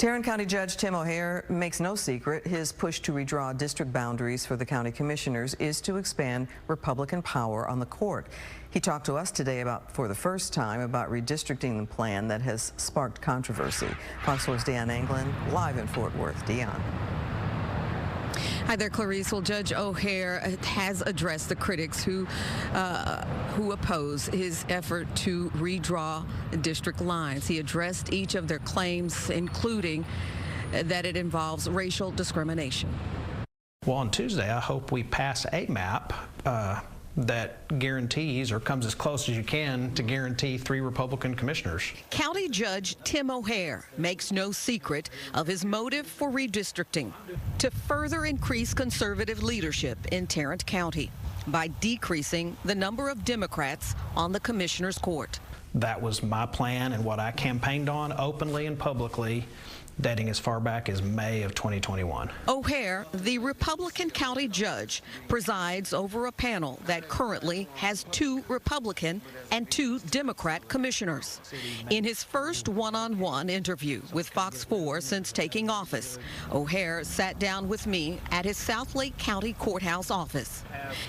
Tarrant County Judge Tim O'Hare makes no secret his push to redraw district boundaries for the county commissioners is to expand Republican power on the court. He talked to us today for the first time about redistricting the plan that has sparked controversy. Fox 4's Deon Anglin live in Fort Worth. Deon. Hi there, Clarice. Well, Judge O'Hare has addressed the critics who oppose his effort to redraw district lines. He addressed each of their claims, including that it involves racial discrimination. Well, on Tuesday, I hope we pass a map that guarantees, or comes as close as you can to guarantee, 3 Republican commissioners. County Judge Tim O'Hare makes no secret of his motive for redistricting: to further increase conservative leadership in Tarrant County by decreasing the number of Democrats on the commissioner's court. That was my plan and what I campaigned on openly and publicly, dating as far back as May of 2021. O'Hare, the Republican county judge, presides over a panel that currently has 2 Republican and 2 Democrat commissioners. In his first one-on-one interview with Fox 4 since taking office, O'Hare sat down with me at his Southlake County Courthouse office.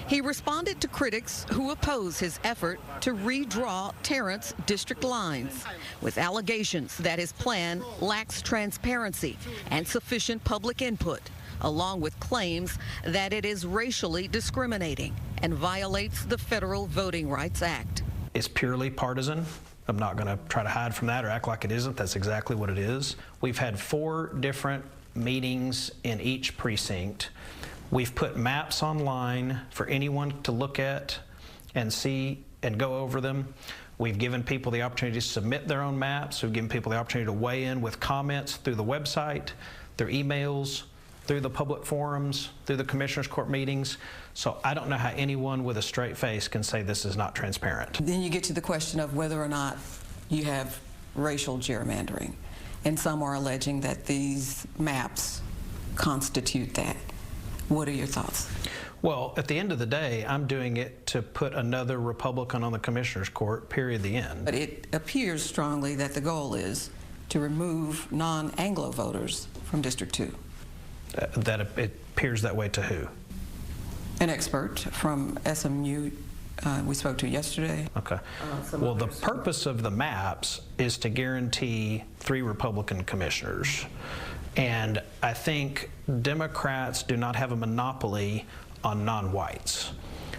He responded to critics who oppose his effort to redraw Tarrant's district lines, with allegations that his plan lacks transparency and sufficient public input, along with claims that it is racially discriminating and violates the Federal Voting Rights Act. It's purely partisan. I'm not going to try to hide from that or act like it isn't. That's exactly what it is. We've had 4 different meetings in each precinct. We've put maps online for anyone to look at and see and go over them. We've given people the opportunity to submit their own maps. We've given people the opportunity to weigh in with comments through the website, through emails, through the public forums, through the Commissioners Court meetings. So I don't know how anyone with a straight face can say this is not transparent. Then you get to the question of whether or not you have racial gerrymandering. And some are alleging that these maps constitute that. What are your thoughts? Well, at the end of the day, I'm doing it to put another Republican on the Commissioners Court, period, the end. But it appears strongly that the goal is to remove non-Anglo voters from District 2. That it appears that way to who? An expert from SMU we spoke to yesterday. Okay. Well, the purpose of the maps is to guarantee 3 Republican commissioners. And I think Democrats do not have a monopoly on non-whites.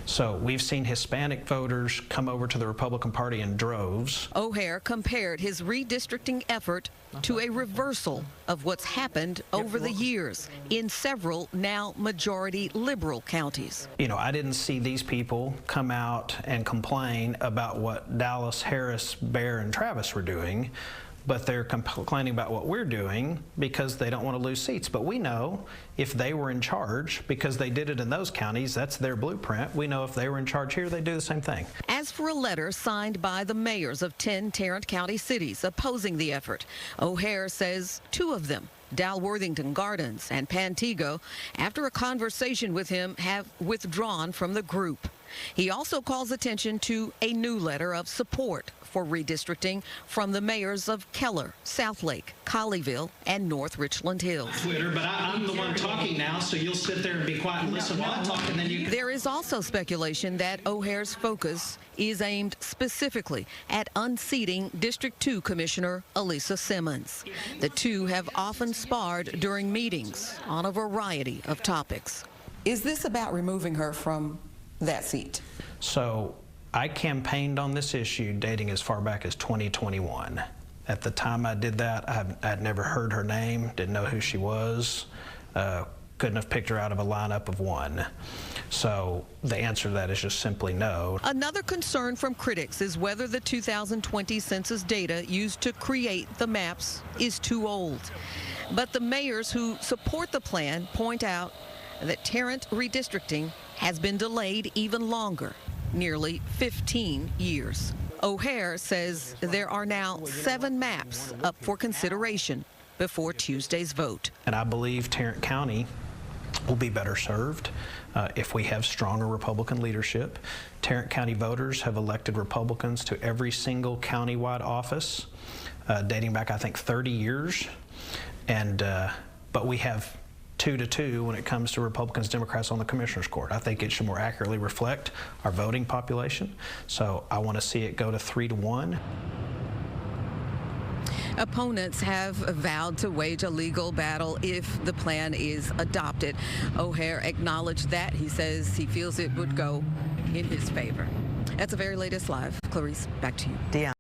So we've seen Hispanic voters come over to the Republican Party in droves. O'Hare compared his redistricting effort to a reversal of what's happened over the years in several now majority liberal counties. You know, I didn't see these people come out and complain about what Dallas, Harris, Bear, and Travis were doing, but they're complaining about what we're doing because they don't want to lose seats. But we know if they were in charge, because they did it in those counties, that's their blueprint. We know if they were in charge here, they'd do the same thing. As for a letter signed by the mayors of 10 Tarrant County cities opposing the effort, O'Hare says 2 of them, Dalworthington Gardens and Pantego, after a conversation with him, have withdrawn from the group. He also calls attention to a new letter of support for redistricting from the mayors of Keller, Southlake, Colleyville, and North Richland Hills. Twitter, but I'm the one talking now, so you'll sit there and be quiet and listen while I talk, and then you... There is also speculation that O'Hare's focus is aimed specifically at unseating District 2 Commissioner Elisa Simmons. The 2 have often sparred during meetings on a variety of topics. Is this about removing her from that seat? So I campaigned on this issue dating as far back as 2021. At the time I did that, I'd never heard her name, didn't know who she was, couldn't have picked her out of a lineup of 1. So the answer to that is just simply no. Another concern from critics is whether the 2020 census data used to create the maps is too old. But the mayors who support the plan point out that Tarrant redistricting has been delayed even longer, nearly 15 years. O'Hare says there are now 7 maps up for consideration before Tuesday's vote. And I believe Tarrant County will be better served if we have stronger Republican leadership. Tarrant County voters have elected Republicans to every single county-wide office dating back, I think, 30 years. But we have 2-2 when it comes to Republicans, Democrats on the Commissioners Court. I think it should more accurately reflect our voting population. So I want to see it go to 3-1. Opponents have vowed to wage a legal battle if the plan is adopted. O'Hare acknowledged that. He says he feels it would go in his favor. That's the very latest live. Clarice, back to you. Deanna.